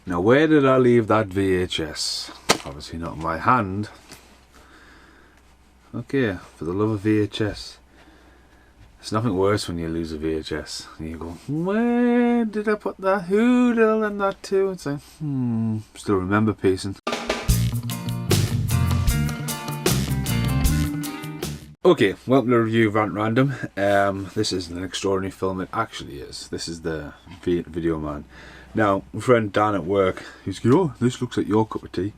Now, where did I leave that VHS? Obviously not in my hand. Okay, for the love of VHS. It's nothing worse when you lose a VHS and you go, where did I put that? Who did I lend that to? It's like, still remember piecing. Okay, welcome to the review of Rant Random. This isn't an extraordinary film, it actually is. This is the Videoman. Now, my friend Dan at work, he's going, oh, this looks like your cup of tea.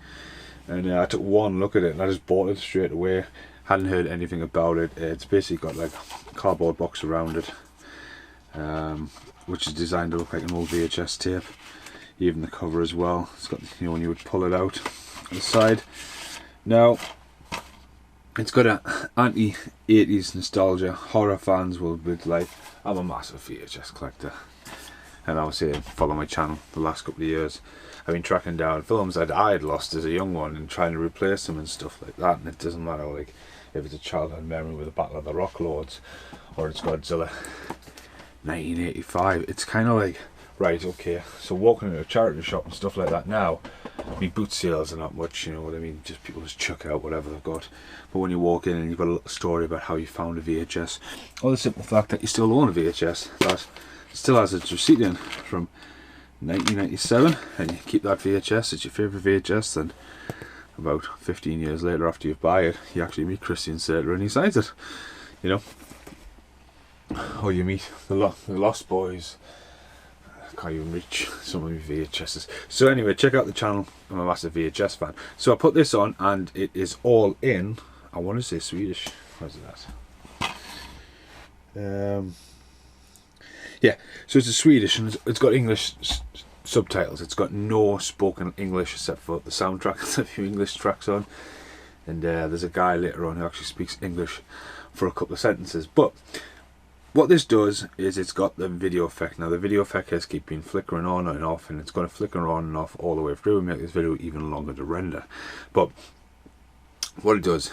And I took one look at it and I just bought it straight away. Hadn't heard anything about it. It's basically got like a cardboard box around it, which is designed to look like an old VHS tape. Even the cover as well. It's got, you know, when you would pull it out on the side. Now, it's got an anti-80s nostalgia. Horror fans will be like, I'm a massive VHS collector. And obviously, follow my channel the last couple of years. I've been tracking down films that I had lost as a young one and trying to replace them and stuff like that. And it doesn't matter like if it's a childhood memory with the Battle of the Rock Lords or it's Godzilla 1985. It's kind of like, right, okay, so walking into a charity shop and stuff like that now, boot sales are not much, you know what I mean, just people just chuck out whatever they've got. But when you walk in and you've got a little story about how you found a VHS, or the simple fact that you still own a VHS that still has its receipt in from 1997, and you keep that VHS, it's your favourite VHS, then about 15 years later after you buy it, you actually meet Christian Slater and he signs it, you know. Or you meet the Lost Boys. I can't even reach some of my VHSs. So anyway, check out the channel. I'm a massive VHS fan. So I put this on and it is all in, I want to say Swedish. Where's that? Yeah, so it's a Swedish and it's got English subtitles. It's got no spoken English except for the soundtrack. There's a few English tracks on, and there's a guy later on who actually speaks English for a couple of sentences. But what this does is it's got the video effect. Now the video effect has keep been flickering on and off, and it's going to flicker on and off all the way through and make this video even longer to render. But what it does,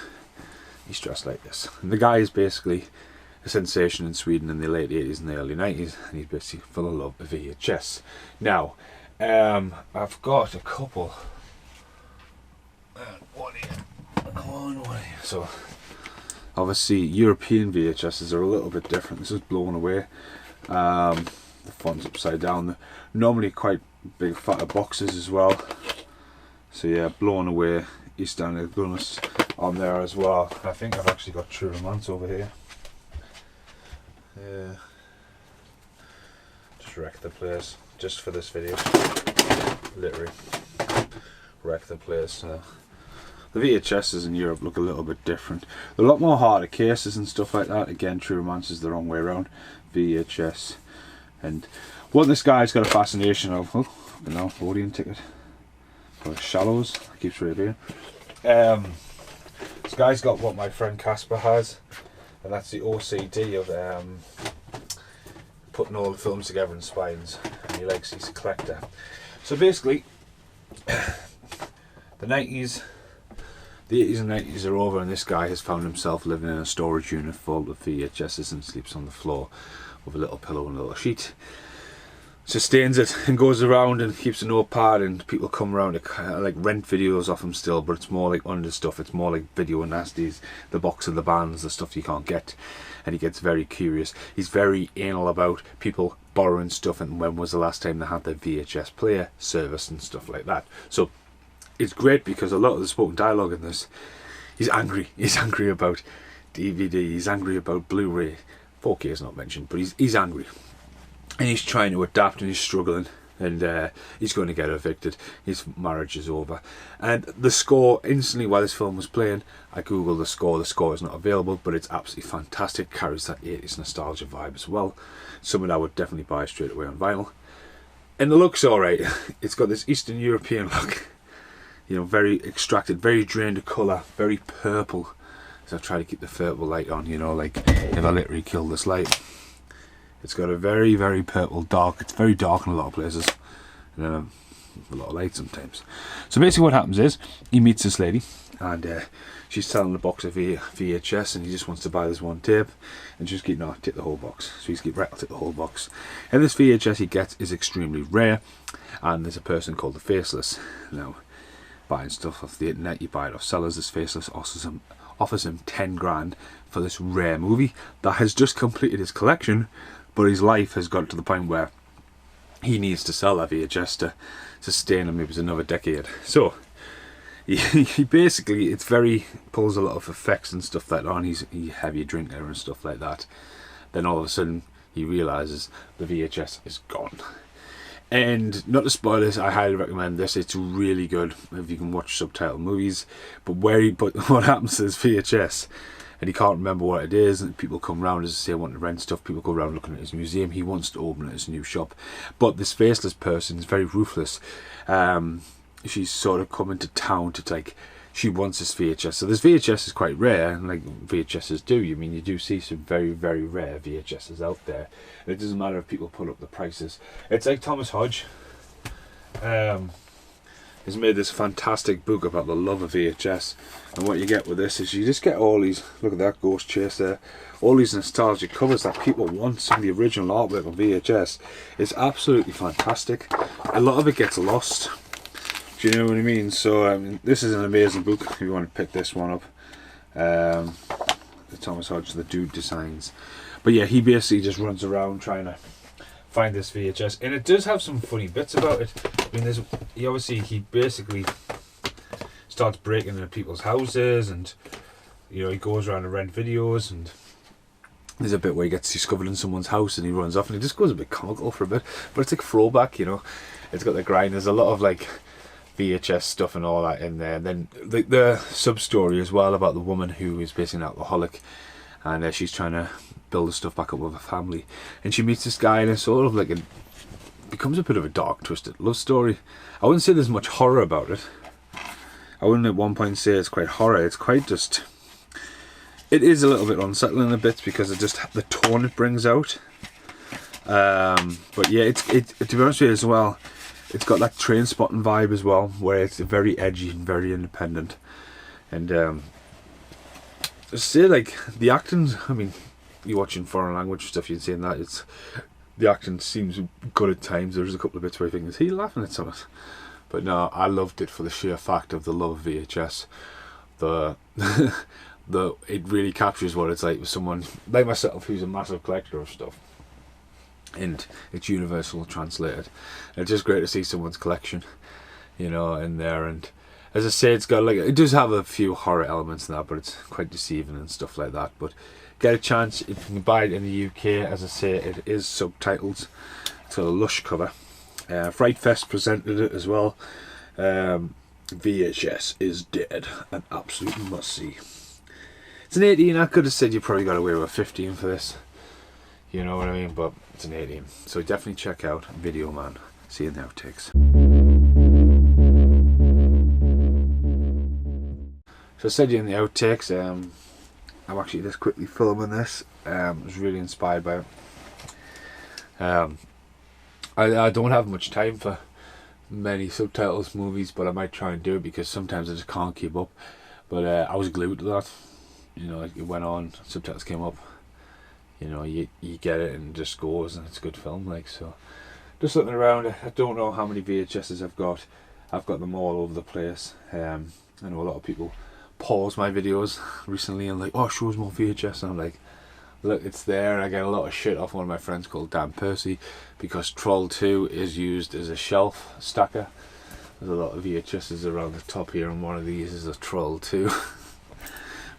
he's dressed like this, and the guy is basically a sensation in Sweden in the late 80s and the early 90s, and he's basically full of love of VHS. Now, I've got a couple. One here. So, obviously, European VHSs are a little bit different. This is blown away. The font's upside down. They're normally quite big, fatter boxes as well. So yeah, blown away. East Standard Gunness on there as well. I think I've actually got True Romance over here. Yeah, just wrecked the place just for this video. Literally wrecked the place. The VHSs in Europe look a little bit different. They're a lot more harder cases and stuff like that. Again, True Romance is the wrong way around. VHS. And what this guy's got a fascination of, oh, you know, audience ticket for Shallows. It keeps reappearing. This guy's got what my friend Casper has. And that's the OCD of putting all the films together in spines, and he likes, he's a collector. So basically, the 80s and 90s are over, and this guy has found himself living in a storage unit full of VHSs and sleeps on the floor with a little pillow and a little sheet. Sustains it and goes around and keeps a notepad, and people come around to kind of like rent videos off him still, but it's more like under stuff. It's more like video nasties, the box of the bands, the stuff you can't get. And he gets very curious. He's very anal about people borrowing stuff and when was the last time they had their VHS player service and stuff like that. So it's great because a lot of the spoken dialogue in this, he's angry. He's angry about DVD, he's angry about Blu-ray. 4K is not mentioned, but he's angry. And he's trying to adapt and he's struggling, and he's going to get evicted. His marriage is over. And the score, instantly while this film was playing, I googled the score. The score is not available, but it's absolutely fantastic. Carries that 80s nostalgia vibe as well. Something I would definitely buy straight away on vinyl. And the look's alright. It's got this Eastern European look. You know, very extracted, very drained of colour, very purple. So I try to keep the purple light on, you know, like if I literally kill this light. It's got a very, very purple dark. It's very dark in a lot of places. And then a lot of light sometimes. So basically what happens is, he meets this lady. And she's selling a box of VHS, and he just wants to buy this one tape, and she's getting, no, take the whole box. So he's getting, right, I'll take the whole box. And this VHS he gets is extremely rare, and there's a person called the Faceless. Now, buying stuff off the internet, you buy it off sellers. This Faceless offers him 10 grand for this rare movie that has just completed his collection, but his life has got to the point where he needs to sell that VHS to sustain him maybe another decade. So he basically, it's very, pulls a lot of effects and stuff like that on. He's a heavy drinker and stuff like that. Then all of a sudden he realizes the VHS is gone. And not to spoil this, I highly recommend this. It's really good if you can watch subtitled movies. But what happens to this VHS, and he can't remember what it is, and people come round, as I say, want to rent stuff. People go around looking at his museum. He wants to open his new shop, but this Faceless person is very ruthless. She's sort of coming to town to take. She wants this VHS. So this VHS is quite rare, and like VHSs do. You mean, you do see some very, very rare VHSs out there. And it doesn't matter if people put up the prices. It's like Thomas Hodge has made this fantastic book about the love of VHS. And what you get with this is you just get all these, look at that Ghost Chase there, all these nostalgic covers that people want. Some of the original artwork on VHS is absolutely fantastic. A lot of it gets lost. Do you know what I mean? So this is an amazing book if you want to pick this one up. The Thomas Hodge, the Dude Designs. But yeah, he basically just runs around trying to find this VHS, and it does have some funny bits about it. I mean, he basically starts breaking into people's houses, and you know, he goes around to rent videos, and there's a bit where he gets discovered in someone's house and he runs off, and it just goes a bit comical for a bit, but it's like throwback, you know. It's got the grind. There's a lot of like VHS stuff and all that in there. And then the sub story as well about the woman who is basically an alcoholic, and she's trying to build the stuff back up with her family, and she meets this guy, and it's sort of like it becomes a bit of a dark, twisted love story. I wouldn't say there's much horror about it. I wouldn't at one point say it's quite horror. It's quite just, it is a little bit unsettling a bit because of just the tone it brings out. But yeah, to be honest with you as well, it's got that Train Spotting vibe as well, where it's very edgy and very independent. And I say, like, the acting, I mean, you're watching foreign language stuff, you're saying that it's, the acting seems good at times. There's a couple of bits where you think, is he laughing at something? But no, I loved it for the sheer fact of the love of VHS. It really captures what it's like with someone like myself who's a massive collector of stuff. And it's universal translated. And it's just great to see someone's collection, you know, in there. And as I say, it's got like, it does have a few horror elements in that, but it's quite deceiving and stuff like that. But get a chance if you can buy it in the UK. As I say, it is subtitled. It's got a lush cover. Fright Fest presented it as well. VHS is dead, an absolute must see. It's an 18. I could have said you probably got away with a 15 for this. You know what I mean? But it's an 18. So definitely check out Videoman. See you in the outtakes. So I said you in the outtakes, I'm actually just quickly filming this. I was really inspired by it. I don't have much time for many subtitles movies, but I might try and do it because sometimes I just can't keep up. But I was glued to that. You know, it went on, subtitles came up. You know, you get it and it just goes, and it's a good film. Like, so just looking around, I don't know how many VHSs I've got. I've got them all over the place. I know a lot of people pause my videos recently and like, oh, show us more VHS, and I'm like, look, it's there. And I get a lot of shit off one of my friends called Dan Percy because Troll 2 is used as a shelf stacker. There's a lot of VHSs around the top here, and one of these is a Troll 2.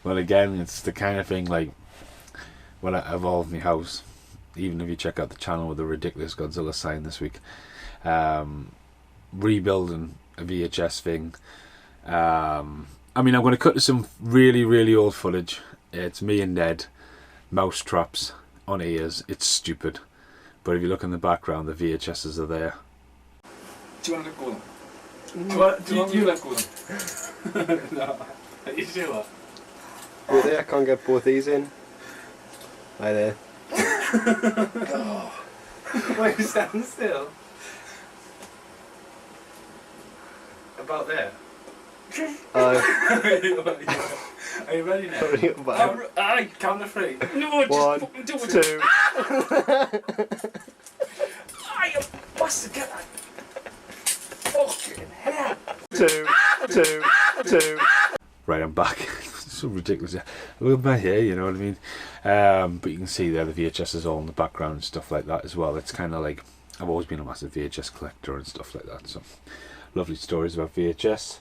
Well, again, it's the kind of thing like when I evolved my house, even if you check out the channel with the ridiculous Godzilla sign this week, rebuilding a VHS thing. I mean, I'm going to cut to some really, really old footage. It's me and Ned, mouse traps on ears. It's stupid. But if you look in the background, the VHSs are there. Do you want to let go of them? You let go of them. No. Are you sure? Oh, there, I can't get both these in. Hi there. Why are you standing still? About there? Are you ready now? Hurry up, man. Aye, count to 3. No, just 1, fucking do it. 2. Aye, you bastard, get that. Fucking hell. 2, 2, 2. Right, I'm back. So ridiculous. Look at my hair, you know what I mean? But you can see there the VHS is all in the background and stuff like that as well. It's kind of like, I've always been a massive VHS collector and stuff like that. So lovely stories about VHS.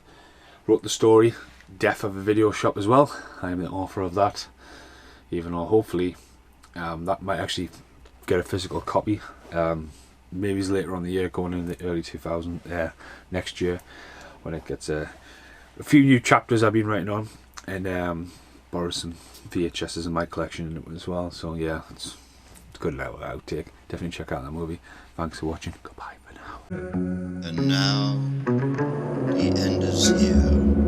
Wrote the story, Death of a Video Shop as well. I am the author of that. Even though hopefully that might actually get a physical copy. Maybe it's later on the year, going in the early 2000s, next year, when it gets a few new chapters I've been writing on, and borrow some VHSs in my collection as well. So yeah, it's a good little outtake. Definitely check out that movie. Thanks for watching. Goodbye for now. And now, the end is here.